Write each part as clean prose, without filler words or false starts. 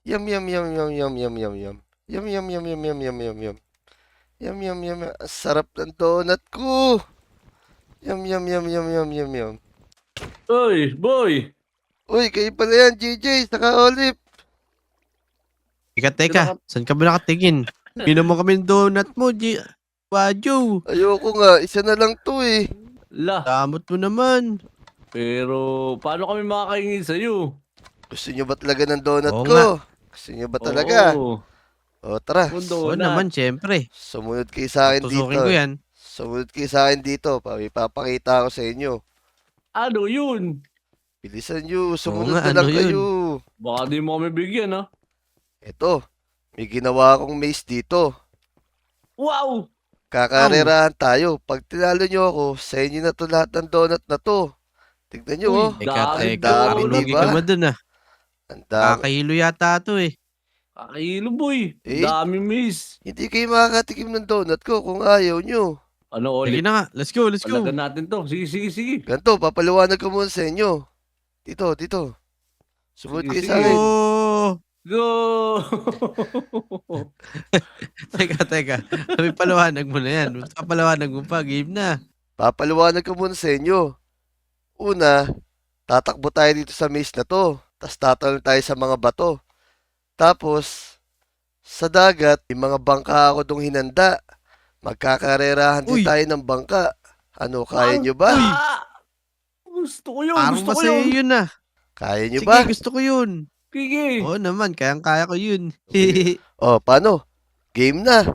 Yum, yum, yum, yum, yum, yum, yum, yum. Yum, yum, yum, yum, yum, yum, yum, yum. Yum, yum, yum, yum. Ang sarap ng donut ko. Yum, yum, yum, yum, yum, yum, yum. Oy, boy! Uy, kayo pala yan, JJ, saka Olive. Teka, saan ka ba nakatingin? Pinom mo kami ng donut mo, Wadyo. Ayoko nga, isa na lang to eh. La, Damot mo naman. pero paano kami makakaingin sa'yo? Gusto nyo ba talaga ng donut Oo ko? nga. Gusto nyo ba talaga? Oo, O tara, kung Oo donut. naman, syempre. sumunod kayo sa akin dito. Tutusukin ko yan. Sumunod kayo sa akin dito, ipapakita ko sa inyo. Ano yun? Bilisan nyo, Oo sumunod nga, na lang ano yun? kayo. Baka di mo kami bigyan, ha? Eto, may ginawa akong maze dito. Wow! Kakarerahan tayo. Pag tinalo nyo ako, sa inyo na to lahat ng donut na to. Tignan nyo Uy, oh. Teka, dami teka. dami, donut. Lugi diba? ka ba dun ah? Ang dami. Kakahilo yata to eh. Kakahilo, boy. Eh? Dami, miss. Hindi kayo makakatikim ng donut ko kung ayaw nyo. Ano Sige ulit? na nga, let's go, let's go. Palagan natin to. Sige, sige, sige. Ganto, papaliwanag ko muna sa inyo. Dito. Sumunod Sige, kayo sige. sa akin. Oh! Go! Teka. Sabi palawanag mo na yan. Ba't palawanag mo pa? Game na. Papaliwanag ko muna sa inyo. Una, tatakbo tayo dito sa maze na to. Tapos tatalon tayo sa mga bato. Tapos, sa dagat, may mga bangka ako dong hinanda. Magkakarerahan din Uy! tayo ng bangka. Ano, kaya nyo ba? Ah! Gusto ko yun, Parang gusto ko masaya yun. yun ah. Kaya nyo Sige, ba? gusto ko yun. Sige. Oo naman, kayang-kaya ko yun. O, paano? Game na.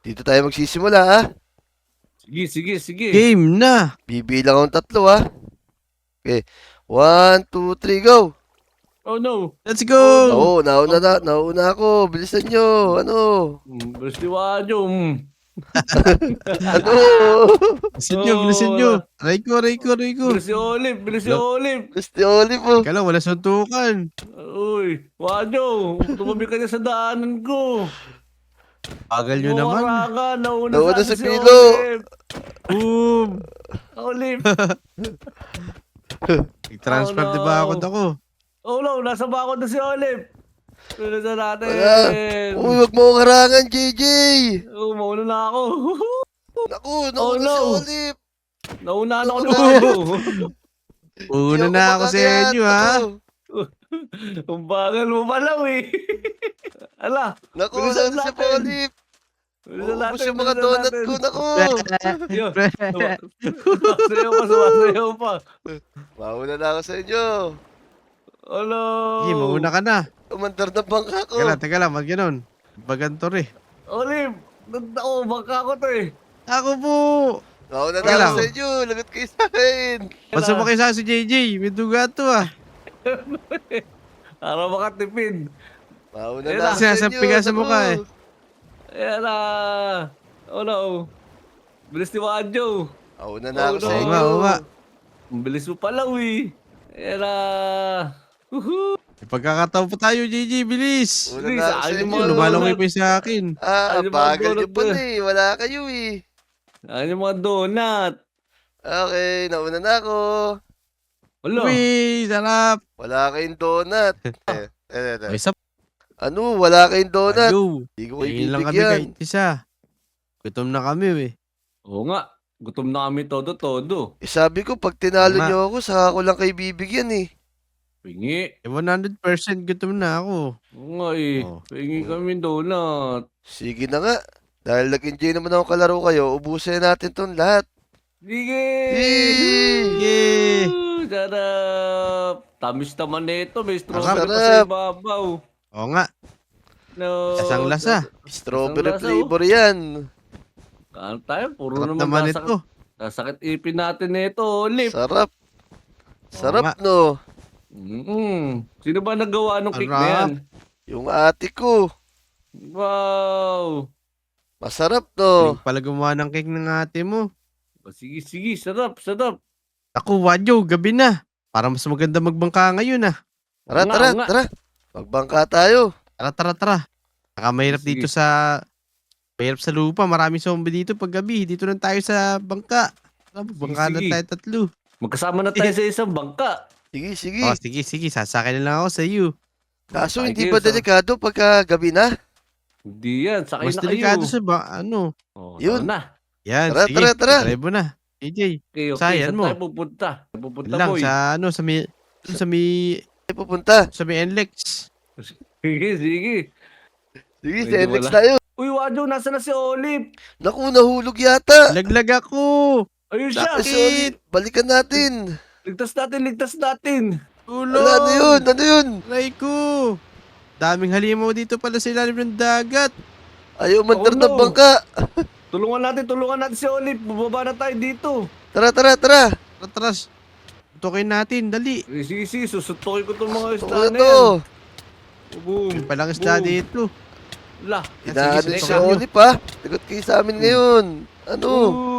Dito tayo magsisimula, ha? Sige, sige, sige. Game na. Bibilang akong tatlo, ha? Okay. 1, 2, 3, go! Oh no. Let's go! Oo, nauna ako. Bilisan nyo. Ano? Bilis ni Wadyo. Ano? Bilisin nyo. Aray ko. Bilis si Olive, bilis si Olive. Gusto Olive, oh. Teka lang, wala suntukan. Uy, Wadyo, tumabi ka niya sa daanan ko. Bagal nyo naman. Ka, nauna Nauna sa sa si pilo. Olive. Boom! Olive. Nag-transfer Oh, no. di ba ako? Oh no, nasa bakod na si Olive. Bilisan natin. Wala. Uy, wag mo akong harangan, JJ. Oh, mauna na ako. Naku, Oh, nauna no. si Olive. Nauna na ako ni Nauna. Wadyo. Una na ako sa inyo ha. Ang bagal mo pala, eh. Ala, Naku, bilisan nauna si natin. Olive. Bilisan Ubus natin, yung mga bilisan donut natin. ko, naku. Yun. Sumasayaw pa. Mauna na ako sa inyo. Hello. Sige, mauna ka na. Umandar na bangka ko. Teka lang, wag ganon. Bagantor eh. Olive, ako, bangka ko to eh. Ako po! Mauna Teka na lang. ako sa inyo. Lagot kayo sa akin. Basta mo kayo sa si JJ, may duga to ah. Para makatipid. Mauna Ayun na lang. ako sa inyo. Sinasabi ka sa naku. mukha eh. Ayan na. Oh no. Bilis ni Wadyo. Mauna na ako Oh, sa no. inyo. Oo nga. Ang bilis mo pala, eh. Ayan na. Woohoo. May pagkakataon pa tayo, JJ, bilis! Una Bilis, na ako sa ayun yung inyo. mga Lumalaki pa yung sa akin. Ah, Ayun yung mga bagal nyo donut pala na. eh. Wala kayo eh. Ayan yung mga donut. Okay, nauna na ako. Wala. Uy, sarap! Wala kayong donut. Ay, sa Ano? Wala kayong donut. Adyo. Hindi ko kayo Tingin lang kami bibigyan. kahit isa. Gutom na kami eh. Oo nga. Gutom na kami todo-todo. Eh, sabi ko, pag tinalo Tama. nyo ako, saka ko lang kayo bibigyan eh. Pingi. 100% gutom na ako. Oo nga eh. Oh. Pingi kami donut. Sige na nga. Dahil nag-enjoy naman ako kalaro kayo, ubusin natin tong lahat. Sige! Yay! Sarap! Tamis naman nito. May strawberry pa Sarap. sa ibabaw. Oo nga, No. lasang lasa. Strawberry lasa, flavor yan. Kaan tayo? Puro Sarap naman naman ito. nasakit ipin natin nito, Olip. Sarap. nga. Sarap no. Sino ba nagawa ng cake na Sarap. yan? Yung ate ko. Wow! Masarap no. Galing pala gumawa ng cake ng ate mo. Sige, sige. Sarap, sarap. Ako, Wadyo, gabi na. Para mas maganda magbangka ngayon ah. Tara, Oo nga, tara, oo nga. tara. Magbangka tayo. Tara. Saka mahirap Sige. dito sa... Mahirap sa lupa. Maraming zombie dito pag gabi. Dito lang tayo sa bangka. Bangka na sige. tayo tatlo. Magkasama na tayo sa isang bangka. Sige, sige. Oh, sige. Sasakay na lang ako sa iyo. Kaso Sakay hindi kayo ba delikado pagka gabi na? Hindi yan, sakay Mas na kayo. delikado sa ano. Oh, Yun. tara na. Yan, Tara, sige. tara, tara. Drive mo na. AJ, Okay, Sayan saan mo. tayo pupunta? Pupunta, yun lang boy. sa ano, Ay, pupunta. sa may NLEX. Sige, sige. Sige, Medyo sa NLEX wala. tayo. Uy, Wadyo, nasa na si Olive? Naku, nahulog yata. Laglag ako. Ayun siya. Tapos si Olive, balikan natin. Ligtas natin, ligtas natin. Tulong. Wala, ano yun? Ano yun? Aray ko. Daming halimaw dito pala sa ilalim ng dagat. Ayaw mandar Oh, ng no. bangka. Tulungan natin si Olive. Bubaba na tayo dito. Tara, tara, tara. Atras. Tutukin natin, dali. Sige, sige, susutukin ko itong mga Ano isda na na to? yan. Boom. Palang isda Boom. dito. La. Inaano Sige, si sige. Olive ha? Tagot kayo sa amin ngayon. Ano?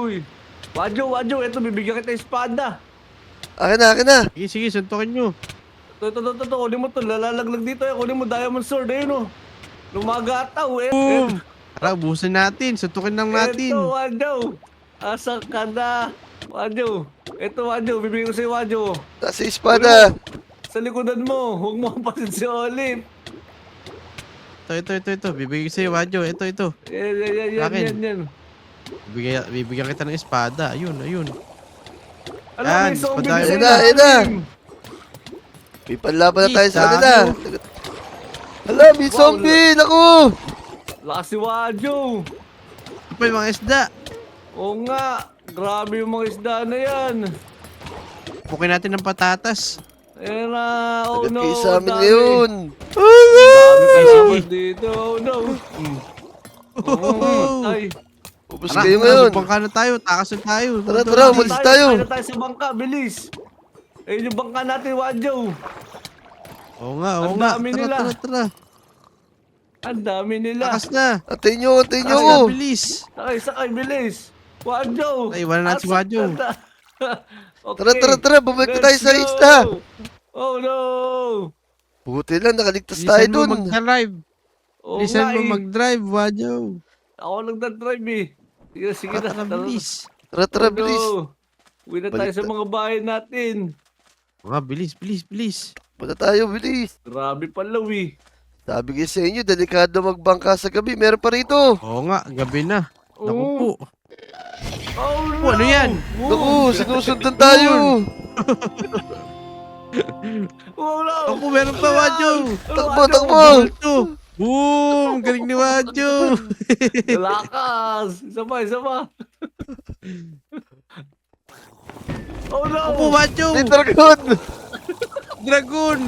Uy. Wadyo, ito, bibigyan kita yung espada. Akin na, akin na. Sige, sige, suntukin nyo. Ito, kunin mo to, lalalaglag dito eh. Kunin mo diamond sword, ayun oh. Lumagataw eh. Boom! Tara, ubusin natin. Suntukin lang natin. Ito, Wadyo. Asan ka na? Wadyo. Ito, Wadyo, bibigyan ko sa'yo, Wadyo. Nasa espada. Sa likodan mo, huwag mo kapasin si Olive. Ito. Bibigay ko sa'yo, Wadyo. Ito. Akin. Yan. Bibigyan kita ng espada. Ayun. Alam, Yan, may zombie espada. na sa Ayun na. ilalim. May panlaban na tayo sa Isa, kanila. Hala, may Wow, zombie. Naku. Lakas si Wadyo. Ito pa yung mga isda. Oo nga, grabe yung mga isda na yan. Pukin natin ng patatas. Ayan na, oh Tagot no. kayo sa amin dami. ngayon. Dami Sige. kasama dito, oh no. Ay, Ubus Tara, kayo ngayon. bangka na tayo. Takas na tayo. Tara, tara, umalis tayo. Tayo tayo sa bangka, bilis. Ayun yung bangka natin, Wadyo. Oo nga. Ang dami nila. Tara. Ang dami nila. Takas na. Antayin nyo, antayin nyo. Takas na, bilis. Sakay, bilis. Wadyo. Ay, iwanan natin si Wadyo. Tara, tara, bumalik na tayo sa isla. Oh no. Buti lang, nakaligtas tayo Bilisan mo dun. mag-drive. Oo Bilisan nga mo eh. mag-drive, Wadyo. Ako nagdadrive eh. Sige na. Tara, bilis. Tara, tara, Oh, no. bilis. Uwi na tayo Balik sa na. mga bahay natin. Mga bilis. Punta tayo, bilis. Grabe pala, eh. Sabi ko sa inyo, delikado magbangka sa gabi. Meron pa rito. Oo nga, gabi na. Naku Oo. po. Oh no! ano yan? Naku, sinusundan tayo. Oh no! Naku, meron pa, Wadyo. Takbo, takbo. Ito. Boom! Galing ni Wadyo. Lakas! Isa pa. Oh no! Naku, Wadyo. May dragon. Dragon.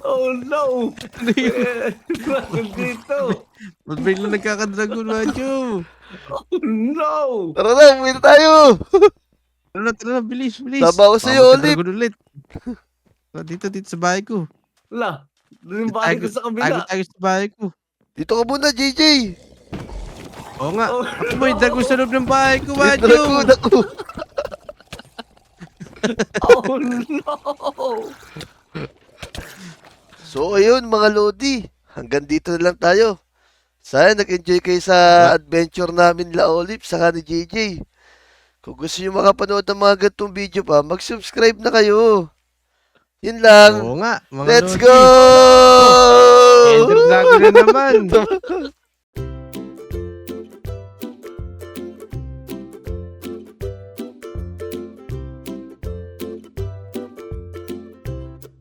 Oh no! Ano yun? Dragon dito! Ba't bigla nagkakadragon, Wadyo? Oh no! Tara na, umuwi na tayo. Tara na, bilis. Tama ko sa'yo, Baka Olive. magka-dragon ulit. Dito sa bahay ko. Wala! Doon yung bahay ko sa kabila. Tago sa bahay ko. Dito ka muna, JJ. Oo nga. Oh, Ako may dragon sa loob ng bahay ko, May Wadyo. dragon ako. Oh no! So, ayun, mga Lodi. Hanggang dito na lang tayo. Sana nag-enjoy kayo sa adventure namin la Olive saka ni JJ. Kung gusto nyo makapanood ng mga gantong video pa, mag-subscribe na kayo. Yun lang. Oo nga. Mga Let's lodi. go! Ender dragon na naman.